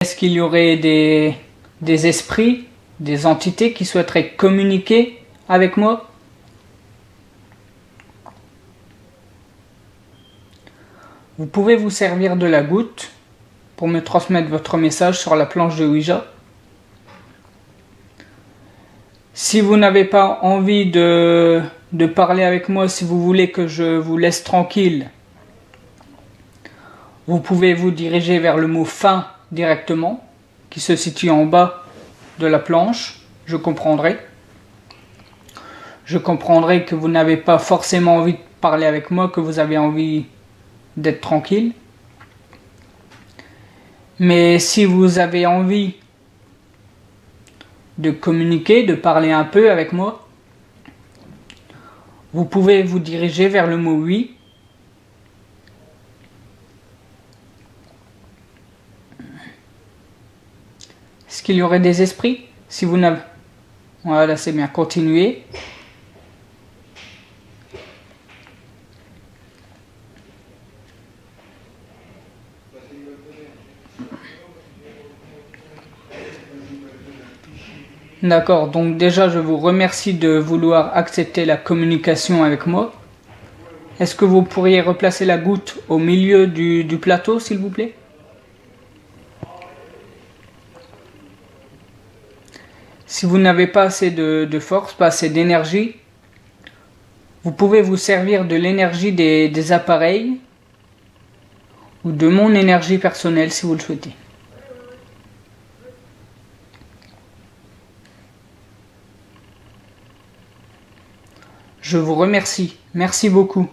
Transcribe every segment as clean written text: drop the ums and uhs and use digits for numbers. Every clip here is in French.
Est-ce qu'il y aurait des esprits, des entités qui souhaiteraient communiquer avec moi? Vous pouvez vous servir de la goutte pour me transmettre votre message sur la planche de Ouija. Si vous n'avez pas envie de parler avec moi, si vous voulez que je vous laisse tranquille, vous pouvez vous diriger vers le mot fin directement, qui se situe en bas de la planche. Je comprendrai. Je comprendrai que vous n'avez pas forcément envie de parler avec moi, que vous avez envie d'être tranquille. Mais si vous avez envie de communiquer, de parler un peu avec moi, vous pouvez vous diriger vers le mot oui. Est-ce qu'il y aurait des esprits? Si vous n'avez... Voilà, c'est bien. Continuez. D'accord, donc déjà je vous remercie de vouloir accepter la communication avec moi. Est-ce que vous pourriez replacer la goutte au milieu du plateau, s'il vous plaît? Si vous n'avez pas assez de force, pas assez d'énergie, vous pouvez vous servir de l'énergie des appareils ou de mon énergie personnelle si vous le souhaitez. Je vous remercie. Merci beaucoup.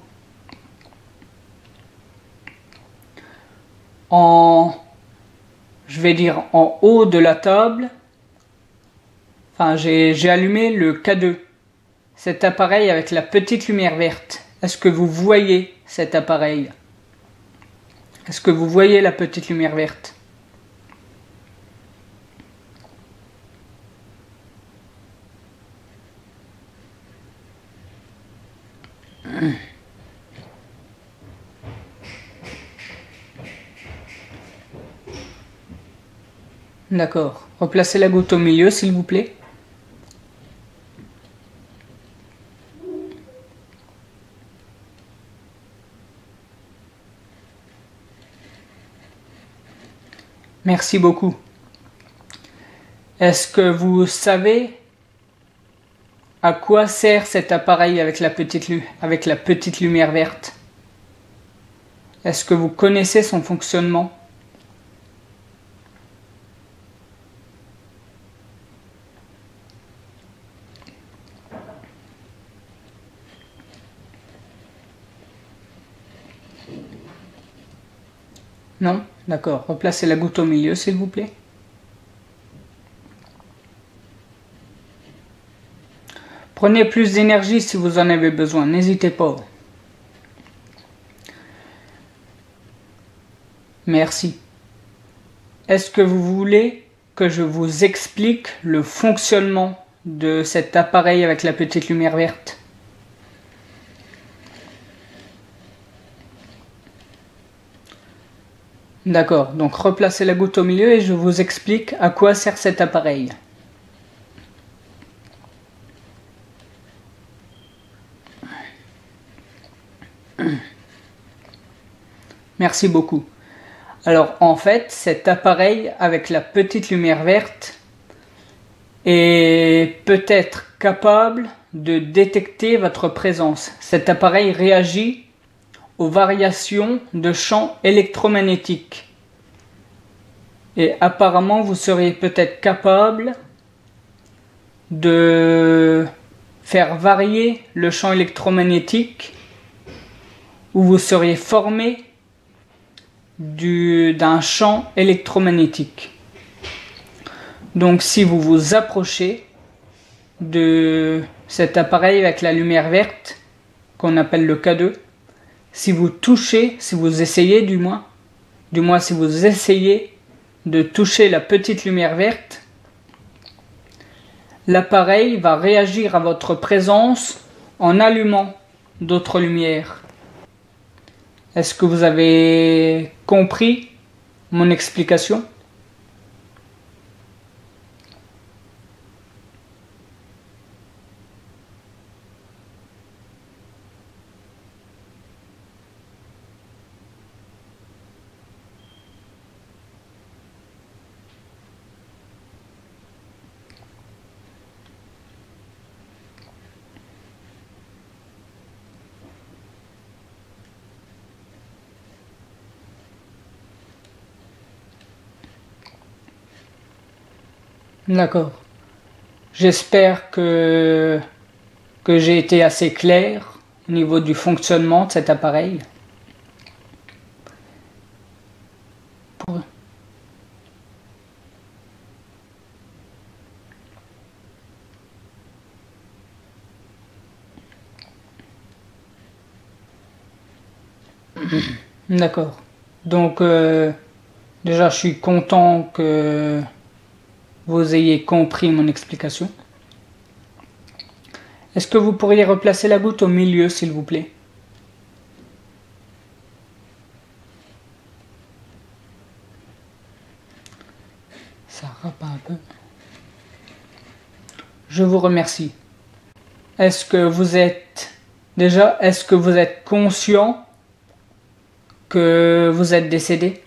Je vais dire en haut de la table, enfin j'ai allumé le K2, cet appareil avec la petite lumière verte. Est-ce que vous voyez cet appareil? Est-ce que vous voyez la petite lumière verte? D'accord. Replacez la goutte au milieu, s'il vous plaît. Merci beaucoup. Est-ce que vous savez à quoi sert cet appareil avec la petite lumière verte? Est-ce que vous connaissez son fonctionnement? Non? D'accord. Replacez la goutte au milieu, s'il vous plaît. Prenez plus d'énergie si vous en avez besoin. N'hésitez pas. Merci. Est-ce que vous voulez que je vous explique le fonctionnement de cet appareil avec la petite lumière verte? D'accord, donc replacez la goutte au milieu et je vous explique à quoi sert cet appareil. Merci beaucoup. Alors en fait, cet appareil avec la petite lumière verte est peut-être capable de détecter votre présence. Cet appareil réagit aux variations de champs électromagnétiques. Et apparemment, vous seriez peut-être capable de faire varier le champ électromagnétique, ou vous seriez formé d'un champ électromagnétique. Donc si vous vous approchez de cet appareil avec la lumière verte, qu'on appelle le K2, si vous touchez, si vous essayez du moins si vous essayez de toucher la petite lumière verte, l'appareil va réagir à votre présence en allumant d'autres lumières. Est-ce que vous avez compris mon explication? D'accord. J'espère que j'ai été assez clair au niveau du fonctionnement de cet appareil. D'accord. Donc, déjà, je suis content que vous ayez compris mon explication. Est-ce que vous pourriez replacer la goutte au milieu, s'il vous plaît? Ça râpe un peu. Je vous remercie. Est-ce que vous êtes conscient que vous êtes décédé?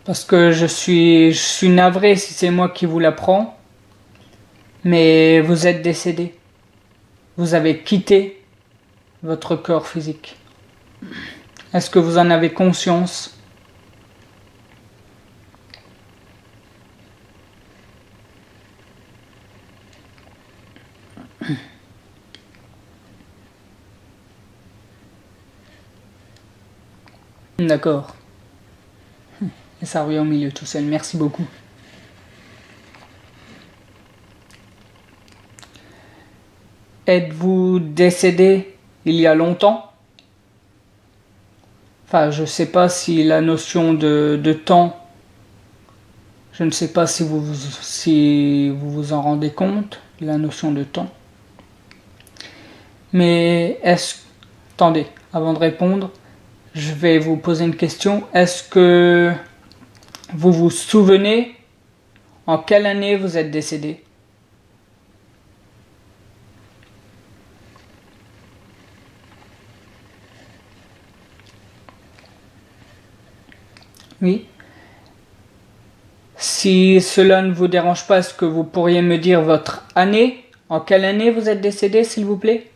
Parce que je suis navré si c'est moi qui vous l'apprends, mais vous êtes décédé. Vous avez quitté votre corps physique. Est-ce que vous en avez conscience? D'accord. Et ça revient au milieu tout seul. Merci beaucoup. Êtes-vous décédé il y a longtemps? Enfin, je ne sais pas si la notion de temps, je ne sais pas si vous vous en rendez compte, la notion de temps. Mais attendez, avant de répondre, je vais vous poser une question. Est-ce que vous vous souvenez en quelle année vous êtes décédé? Oui. Si cela ne vous dérange pas, est-ce que vous pourriez me dire votre année? En quelle année vous êtes décédé, s'il vous plaît?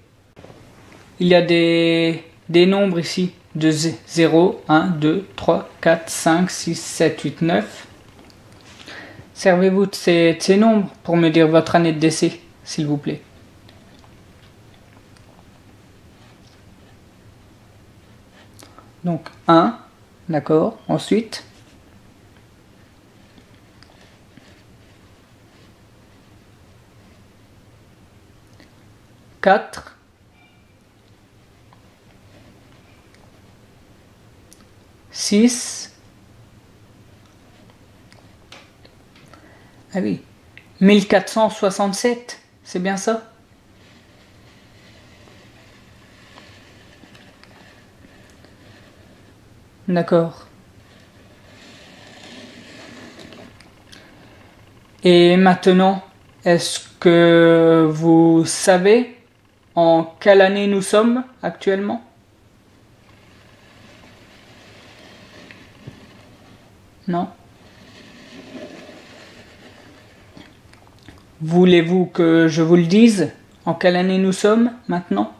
Il y a des nombres ici. De 0, 1, 2, 3, 4, 5, 6, 7, 8, 9. Servez-vous de ces nombres pour me dire votre année de décès, s'il vous plaît. Donc 1, d'accord. Ensuite 4, 6, ah oui, 1467, c'est bien ça? D'accord. Et maintenant, est-ce que vous savez en quelle année nous sommes actuellement? Non? Voulez-vous que je vous le dise? En quelle année nous sommes maintenant?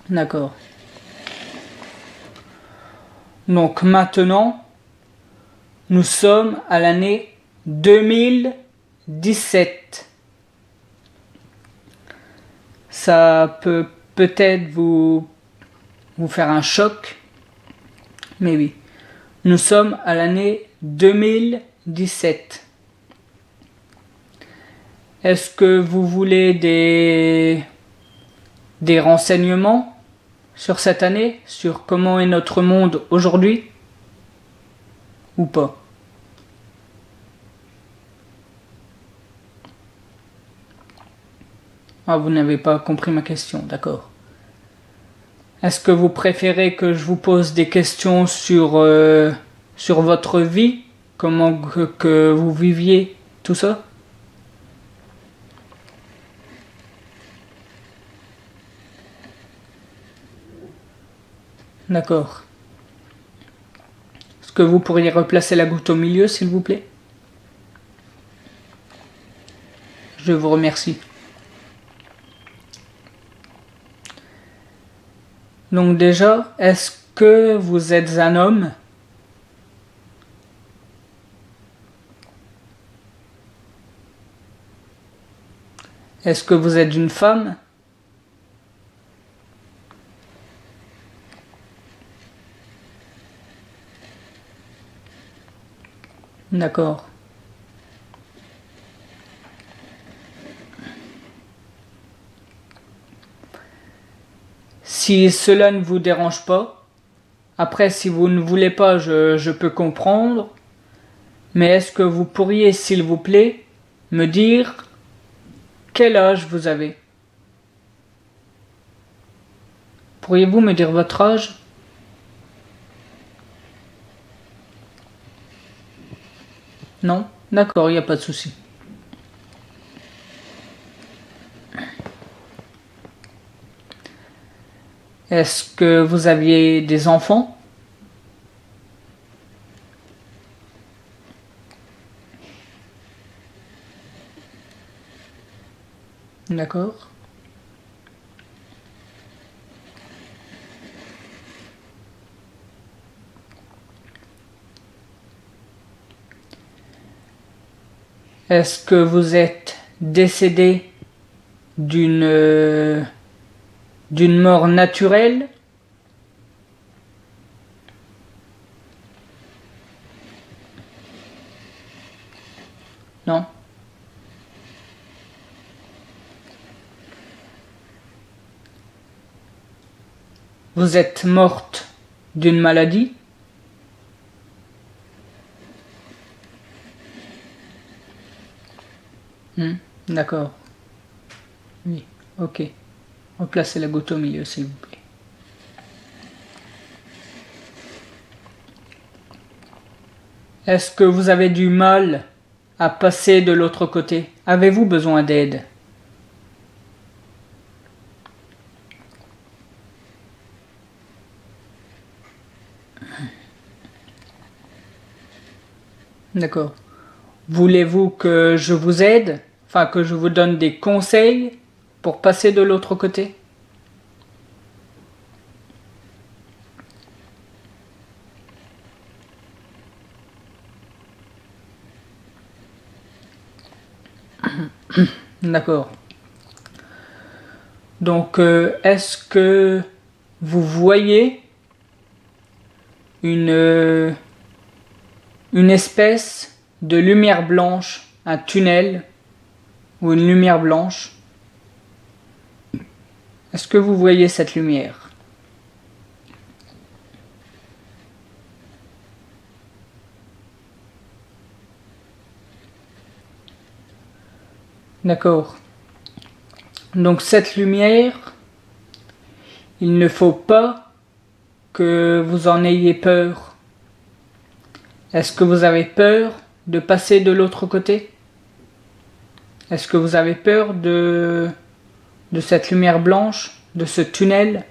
D'accord. Donc maintenant, nous sommes à l'année 2017. Ça peut peut-être vous faire un choc, mais oui. Nous sommes à l'année 2017. Est-ce que vous voulez des renseignements sur cette année, sur comment est notre monde aujourd'hui, ou pas? Ah, vous n'avez pas compris ma question, d'accord. Est-ce que vous préférez que je vous pose des questions sur votre vie, comment que vous viviez, tout ça? D'accord. Est-ce que vous pourriez replacer la goutte au milieu, s'il vous plaît? Je vous remercie. Donc déjà, est-ce que vous êtes un homme? Est-ce que vous êtes une femme? D'accord. Si cela ne vous dérange pas, après si vous ne voulez pas, je peux comprendre, mais est-ce que vous pourriez, s'il vous plaît, me dire quel âge vous avez? Pourriez-vous me dire votre âge? Non? D'accord, il n'y a pas de souci. Est-ce que vous aviez des enfants? D'accord. Est-ce que vous êtes décédé d'une mort naturelle? Non. Vous êtes morte d'une maladie? D'accord. Oui, ok. Replacez la goutte au milieu, s'il vous plaît. Est-ce que vous avez du mal à passer de l'autre côté? Avez-vous besoin d'aide? D'accord. Voulez-vous que je vous aide? Enfin, que je vous donne des conseils pour passer de l'autre côté? D'accord. Donc, est-ce que vous voyez une espèce de lumière blanche, un tunnel ou une lumière blanche? Est-ce que vous voyez cette lumière? D'accord. Donc cette lumière, il ne faut pas que vous en ayez peur. Est-ce que vous avez peur de passer de l'autre côté? Est-ce que vous avez peur de cette lumière blanche, de ce tunnel?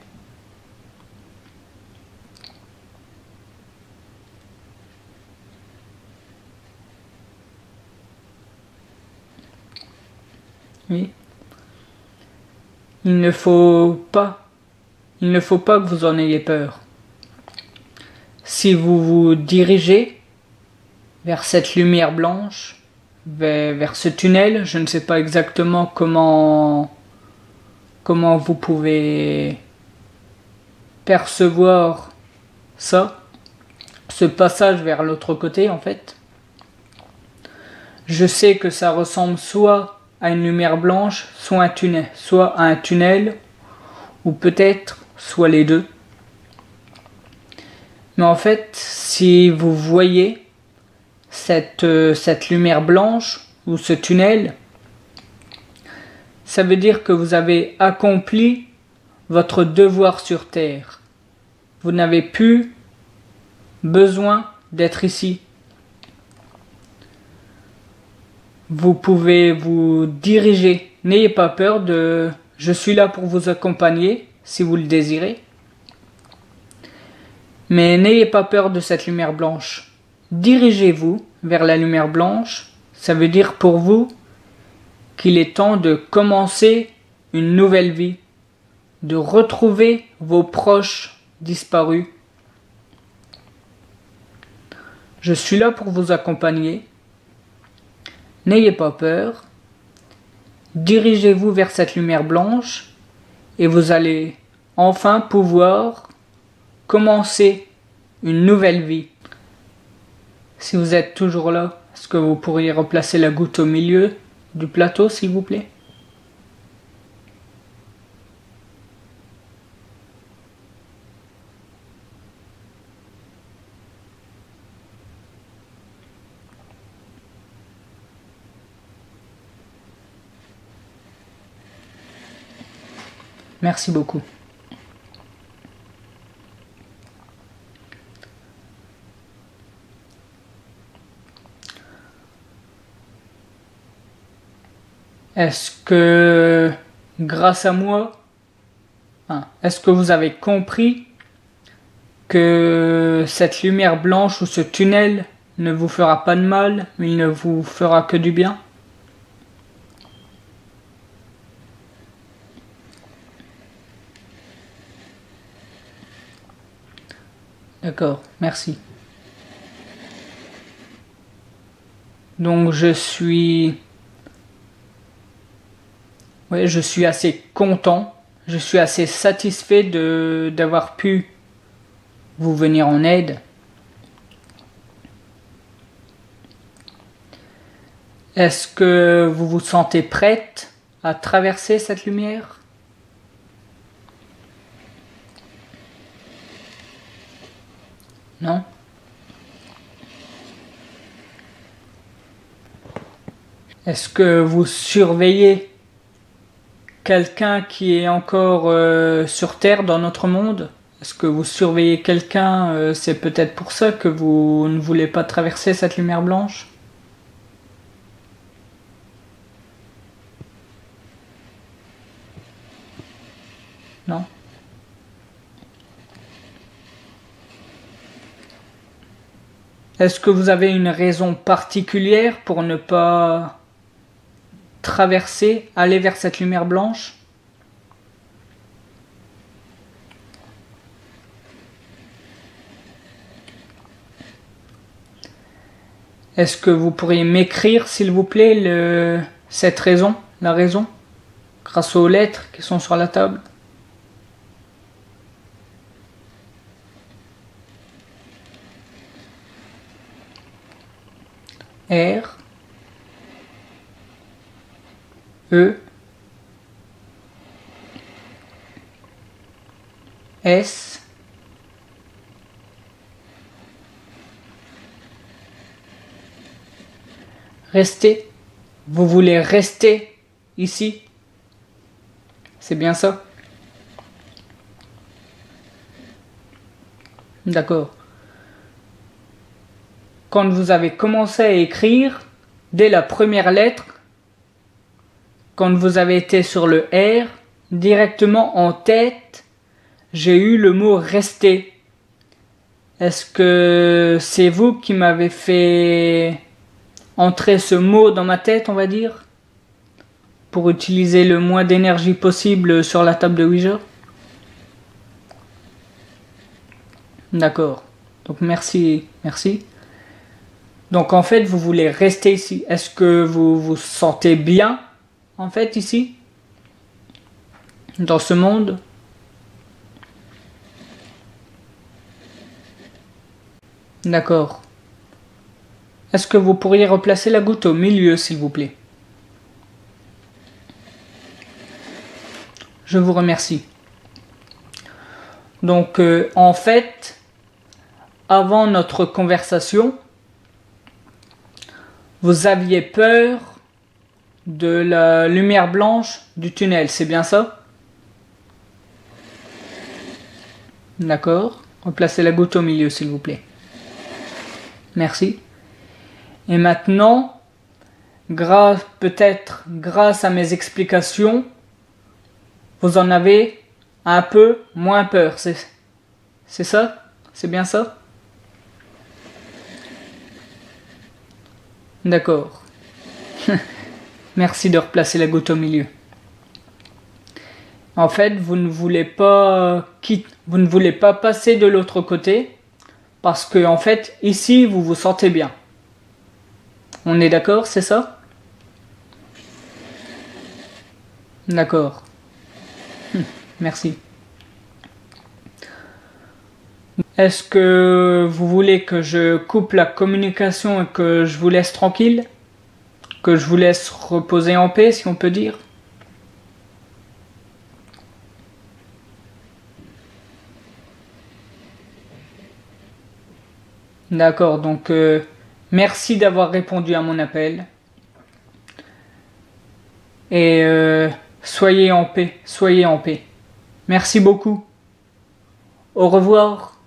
Oui. Il ne faut pas que vous en ayez peur. Si vous vous dirigez vers cette lumière blanche, vers ce tunnel, je ne sais pas exactement comment vous pouvez percevoir ça, ce passage vers l'autre côté en fait. Je sais que ça ressemble soit à une lumière blanche, soit à un tunnel, ou peut-être soit les deux. Mais en fait, si vous voyez cette lumière blanche ou ce tunnel, ça veut dire que vous avez accompli votre devoir sur Terre. Vous n'avez plus besoin d'être ici. Vous pouvez vous diriger. N'ayez pas peur de... Je suis là pour vous accompagner, si vous le désirez. Mais n'ayez pas peur de cette lumière blanche. Dirigez-vous vers la lumière blanche. Ça veut dire pour vous qu'il est temps de commencer une nouvelle vie. de retrouver vos proches disparus. Je suis là pour vous accompagner. N'ayez pas peur. Dirigez-vous vers cette lumière blanche et vous allez enfin pouvoir commencer une nouvelle vie. Si vous êtes toujours là, est-ce que vous pourriez replacer la goutte au milieu du plateau, s'il vous plaît? Merci beaucoup. Est-ce que, grâce à moi, est-ce que vous avez compris que cette lumière blanche ou ce tunnel ne vous fera pas de mal, mais il ne vous fera que du bien? D'accord, merci. Donc je suis assez content, je suis assez satisfait d'avoir pu vous venir en aide. Est-ce que vous vous sentez prête à traverser cette lumière? Non? Est-ce que vous surveillez quelqu'un qui est encore sur Terre dans notre monde? Est-ce que vous surveillez quelqu'un? C'est peut-être pour ça que vous ne voulez pas traverser cette lumière blanche? Non? Est-ce que vous avez une raison particulière pour ne pas traverser, aller vers cette lumière blanche? Est-ce que vous pourriez m'écrire, s'il vous plaît, cette raison, la raison, grâce aux lettres qui sont sur la table? R E S Rester. Vous voulez rester ici? C'est bien ça? D'accord. Quand vous avez commencé à écrire, dès la première lettre, quand vous avez été sur le R, directement en tête, j'ai eu le mot rester. Est-ce que c'est vous qui m'avez fait entrer ce mot dans ma tête, on va dire, pour utiliser le moins d'énergie possible sur la table de Ouija? D'accord. Donc merci. Donc en fait, vous voulez rester ici. Est-ce que vous vous sentez bien, en fait, ici? Dans ce monde? D'accord. Est-ce que vous pourriez replacer la goutte au milieu, s'il vous plaît? Je vous remercie. Donc, en fait, avant notre conversation, vous aviez peur de la lumière blanche du tunnel, c'est bien ça? D'accord. Replacez la goutte au milieu, s'il vous plaît. Merci. Et maintenant, peut-être grâce à mes explications, vous en avez un peu moins peur. C'est ça? C'est bien ça? D'accord. Merci de replacer la goutte au milieu. En fait, vous ne voulez pas passer de l'autre côté parce que en fait, ici, vous vous sentez bien. On est d'accord, c'est ça? D'accord. Merci. Est-ce que vous voulez que je coupe la communication et que je vous laisse tranquille? Que je vous laisse reposer en paix, si on peut dire? D'accord, donc merci d'avoir répondu à mon appel. Et soyez en paix, soyez en paix. Merci beaucoup. Au revoir.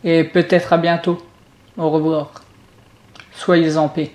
Et peut-être à bientôt. Au revoir. Soyez en paix.